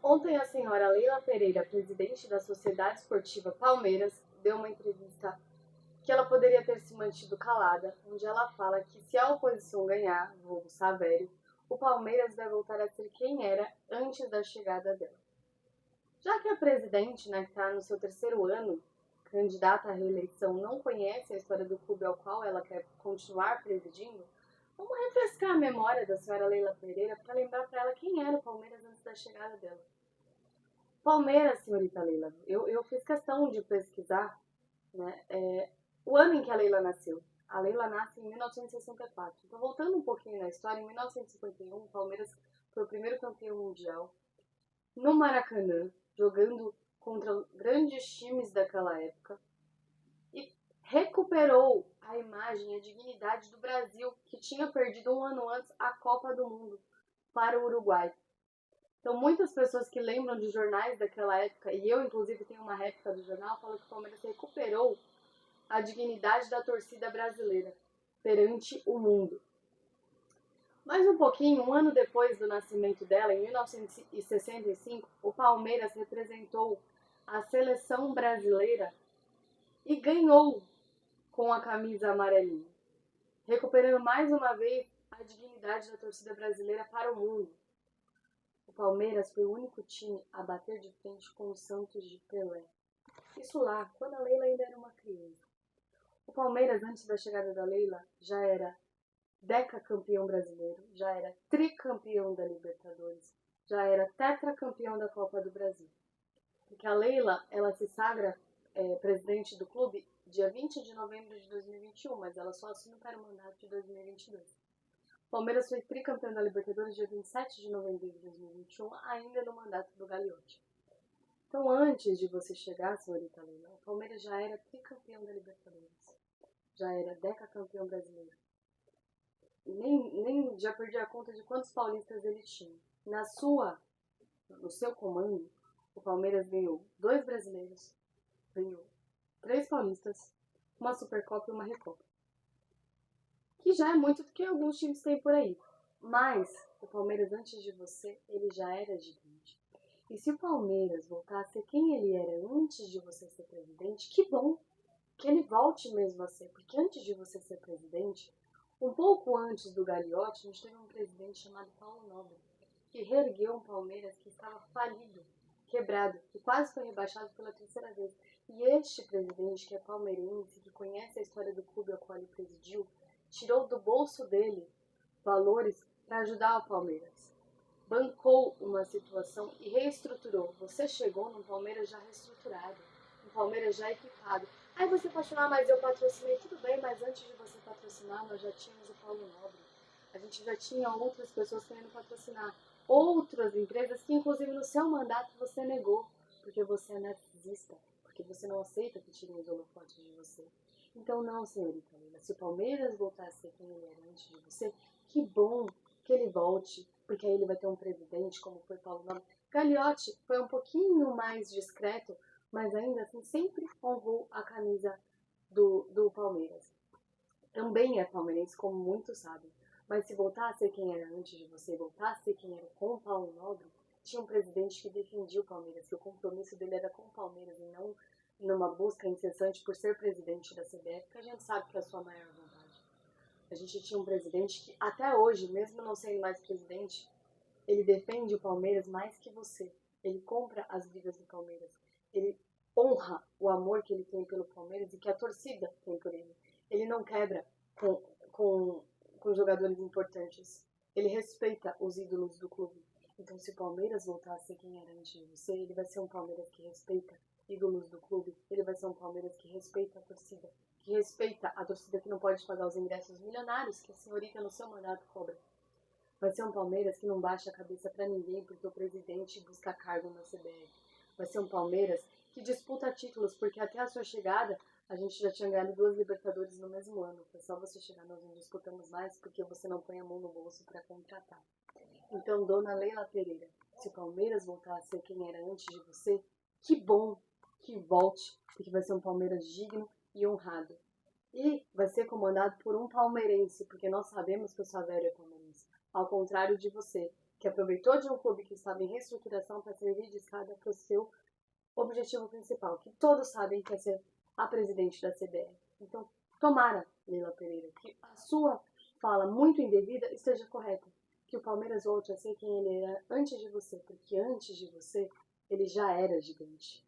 Ontem a senhora Leila Pereira, presidente da Sociedade Esportiva Palmeiras, deu uma entrevista que ela poderia ter se mantido calada, onde ela fala que se a oposição ganhar, vulgo Savério, o Palmeiras vai voltar a ser quem era antes da chegada dela. Já que a presidente, que está no seu terceiro ano, candidata à reeleição, não conhece a história do clube ao qual ela quer continuar presidindo, vamos refrescar a memória da senhora Leila Pereira para lembrar para ela quem era o Palmeiras antes da chegada dela. Palmeiras, senhorita Leila, eu fiz questão de pesquisar, o ano em que a Leila nasceu. A Leila nasce em 1964. Então, voltando um pouquinho na história, em 1951, o Palmeiras foi o primeiro campeão mundial no Maracanã, jogando contra grandes times daquela época, e recuperou a imagem e a dignidade do Brasil, que tinha perdido um ano antes a Copa do Mundo para o Uruguai. Então, muitas pessoas que lembram de jornais daquela época, e eu, inclusive, tenho uma réplica do jornal, falam que o Palmeiras recuperou a dignidade da torcida brasileira perante o mundo. Mais um pouquinho, um ano depois do nascimento dela, em 1965, o Palmeiras representou a seleção brasileira e ganhou com a camisa amarelinha, recuperando mais uma vez a dignidade da torcida brasileira para o mundo. O Palmeiras foi o único time a bater de frente com o Santos de Pelé. Isso lá, quando a Leila ainda era uma criança. O Palmeiras, antes da chegada da Leila, já era decacampeão brasileiro, já era tricampeão da Libertadores, já era tetracampeão da Copa do Brasil. Porque a Leila, ela se sagra presidente do clube dia 20 de novembro de 2021, mas ela só assume para o mandato de 2022. O Palmeiras foi tricampeão da Libertadores dia 27 de novembro de 2021, ainda no mandato do Gagliotti. Então, antes de você chegar, senhorita Leila, o Palmeiras já era tricampeão da Libertadores, já era decacampeão brasileiro. Nem já perdi a conta de quantos paulistas ele tinha. No seu comando, o Palmeiras ganhou 2 brasileiros, ganhou 3 paulistas, uma Supercopa e uma Recopa. Que já é muito do que alguns times têm por aí. Mas o Palmeiras, antes de você, ele já era gigante. E se o Palmeiras voltar a ser quem ele era antes de você ser presidente, que bom que ele volte mesmo a ser. Porque antes de você ser presidente, um pouco antes do Gagliotti, a gente teve um presidente chamado Paulo Nobre, que reergueu um Palmeiras que estava falido, quebrado, que quase foi rebaixado pela terceira vez. E este presidente, que é palmeirense, que conhece a história do clube ao qual ele presidiu, tirou do bolso dele valores para ajudar o Palmeiras. Bancou uma situação e reestruturou. Você chegou num Palmeiras já reestruturado, um Palmeiras já equipado. Aí você pode falar, mas eu patrocinei, tudo bem, mas antes de você patrocinar, nós já tínhamos o Paulo Nobre. A gente já tinha outras pessoas querendo patrocinar. Outras empresas que, inclusive, no seu mandato você negou, porque você é narcisista, porque você não aceita que tirem os holofotes de você. Então, não, senhorita Leila, se o Palmeiras voltar a ser quem ele era antes de você, que bom que ele volte, porque aí ele vai ter um presidente, como foi Paulo Nobre. Gagliotti foi um pouquinho mais discreto, mas ainda assim sempre honrou a camisa do Palmeiras. Também é palmeirense, como muitos sabem. Mas se voltar a ser quem era antes de você, voltar a ser quem era com o Paulo Nobre, tinha um presidente que defendia o Palmeiras, que o compromisso dele era com o Palmeiras e não numa busca incessante por ser presidente da CBF, que a gente sabe que é a sua maior vontade. A gente tinha um presidente que, até hoje, mesmo não sendo mais presidente, ele defende o Palmeiras mais que você. Ele compra as brigas do Palmeiras. Ele honra o amor que ele tem pelo Palmeiras e que a torcida tem por ele. Ele não quebra com jogadores importantes. Ele respeita os ídolos do clube. Então, se o Palmeiras voltar a ser quem era antes de você, ele vai ser um Palmeiras que respeita ídolos do clube. Ele vai ser um Palmeiras que respeita a torcida. Que respeita a torcida que não pode pagar os ingressos milionários que a senhorita no seu mandato cobra. Vai ser um Palmeiras que não baixa a cabeça para ninguém porque o presidente busca cargo na CBF. Vai ser um Palmeiras que disputa títulos, porque até a sua chegada a gente já tinha ganhado 2 Libertadores no mesmo ano. Foi só você chegar, nós não disputamos mais porque você não põe a mão no bolso para contratar. Então, dona Leila Pereira, se o Palmeiras voltar a ser quem era antes de você, que bom que volte, porque vai ser um Palmeiras digno e honrado. E vai ser comandado por um palmeirense, porque nós sabemos que o Savério é palmeirense. Ao contrário de você, que aproveitou de um clube que estava em reestruturação para servir de escada para o seu objetivo principal, que todos sabem que é ser a presidente da CBF. Então, tomara, Leila Pereira, que a sua fala muito indevida esteja correta, que o Palmeiras volte a ser quem ele era antes de você, porque antes de você, ele já era gigante.